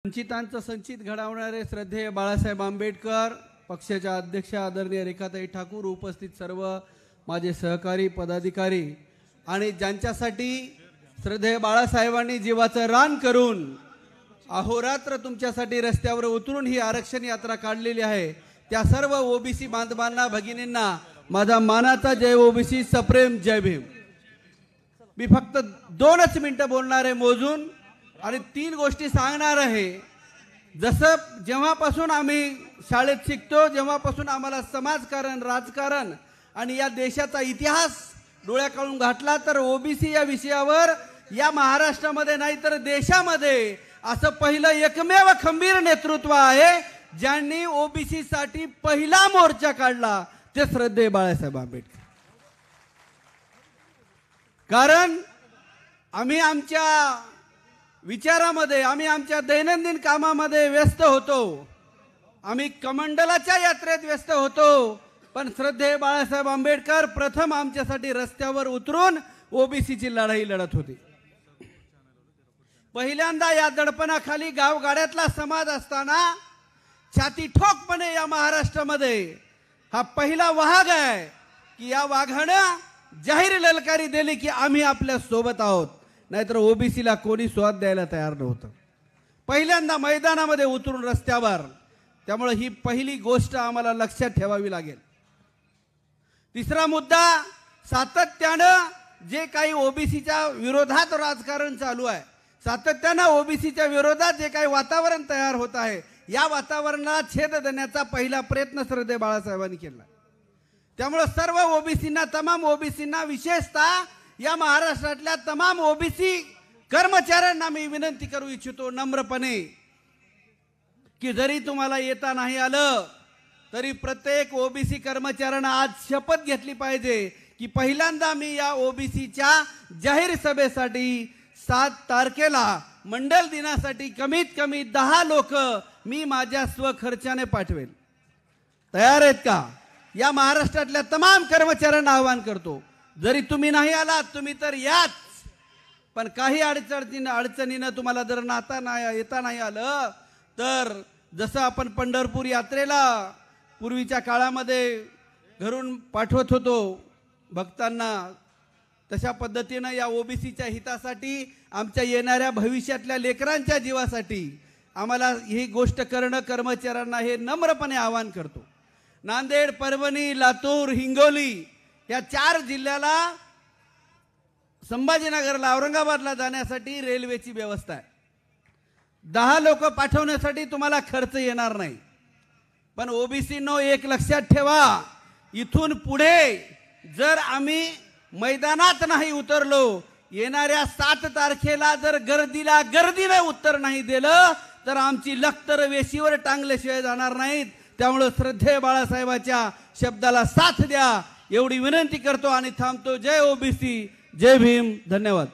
वंचितांचं संचित घडवणारे श्रद्धेय बाळासाहेब आंबेडकर, पक्षाच्या अध्यक्ष आदरणीय रेखाताई ठाकूर, उपस्थित सर्व माझे सहकारी पदाधिकारी आणि ज्यांच्यासाठी श्रद्धेय बाळासाहेबांनी जीवाचं रान करून अहोरात्र तुमच्यासाठी रस्त्यावर उतरून ही आरक्षण यात्रा काढलेली आहे, त्या सर्व ओबीसी बांधवांना भगिनींना माझा मानाचा जय ओबीसी, सप्रेम जय भीम। मी फक्त 2च मिनिटं बोलणार आहे मोजून आणि 3 गोष्टी सांगणार आहे। जसं जेव्हापासून आम्ही शाळेत शिकतो, जेव्हापासून आम्हाला समाजकारण, राजकारण आणि या देशाचा इतिहास डोळ्याखालून घातला, तर ओबीसी या विषयावर या महाराष्ट्रामध्ये नाही तर देशामध्ये असं पहिलं एकमेव खंबीर नेतृत्व आहे ज्यांनी ओबीसी साठी पहिला मोर्चा काढला, ते श्रद्धेय बाळासाहेब आंबेडकर। कारण आम्ही आमच्या विचारामध्ये, आम्ही आमच्या दैनंदिन कामामध्ये व्यस्त होतो, आम्ही कमंडलाच्या यात्रेत व्यस्त होतो, पण श्रद्धेय बाळासाहेब आंबेडकर प्रथम आमच्यासाठी रस्त्यावर उतरून ओबीसीची लढाई लढत होती। पहिल्यांदा या दडपणाखाली गावगाड्यातला समाज असताना छाती ठोकपणे या महाराष्ट्रामध्ये हा पहिला वाघ आहे की या वाघानं जाहीर ललकारी दिली की आम्ही आपल्या सोबत आहोत, नाहीतर ओबीसीला कोणी स्वाद द्यायला तयार नव्हतं। पहिल्यांदा मैदानामध्ये उतरून रस्त्यावर, त्यामुळे ही पहिली गोष्ट आम्हाला लक्षात ठेवावी लागेल। तिसरा मुद्दा, सातत्यानं जे काही ओबीसीच्या विरोधात राजकारण चालू आहे, सातत्यानं ओबीसीच्या विरोधात जे काही वातावरण तयार होत आहे, या वातावरणाला छेद देण्याचा पहिला प्रयत्न श्रद्धेय बाळासाहेबांनी केला। त्यामुळे सर्व ओबीसींना, तमाम ओबीसींना, विशेषतः या महाराष्ट्रातल्या तमाम ओबीसी कर्मचाऱ्यांना मी विनंती करू इच्छितो नम्रपणे की जरी तुम्हाला येता नाही आलं तरी प्रत्येक ओबीसी कर्मचाऱ्यानं आज शपथ घेतली पाहिजे की पहिल्यांदा मी या ओबीसीच्या जाहीर सभेसाठी 7 तारखेला मंडल दिनासाठी कमीत कमी 10 लोक मी माझ्या स्वखर्चाने पाठवेल। तयार आहेत का? या महाराष्ट्रातल्या तमाम कर्मचाऱ्यांना आवाहन करतो, जरी तुम्ही नाही आलात तुम्ही तर याच, पण काही अडचणीनं तुम्हाला जर येता नाही आलं तर जसं आपण पंढरपूर यात्रेला पूर्वीच्या काळामध्ये घरून पाठवत होतो भक्तांना, तशा पद्धतीनं या ओबीसीच्या हितासाठी, आमच्या येणाऱ्या भविष्यातल्या लेकरांच्या जीवासाठी आम्हाला ही गोष्ट करणं कर्मचाऱ्यांना हे नम्रपणे आवाहन करतो। नांदेड, परभणी, लातूर, हिंगोली या 4 जिल्ह्याला, संभाजीनगरला, औरंगाबादला जाण्यासाठी रेल्वेची व्यवस्था आहे। 10 लोक पाठवण्यासाठी तुम्हाला खर्च येणार नाही, पण ओबीसीनो एक लक्षात ठेवा, इथून पुढे जर आम्ही मैदानात नाही उतरलो, येणाऱ्या 7 तारखेला जर गर्दीने उत्तर नाही दिलं तर आमची लखतर वेशीवर टांगल्याशिवाय जाणार नाहीत। त्यामुळे श्रद्धेय बाळासाहेबांच्या शब्दाला साथ द्या एवढी विनंती करतो आणि थांबतो। जय ओबीसी, जय भीम, धन्यवाद।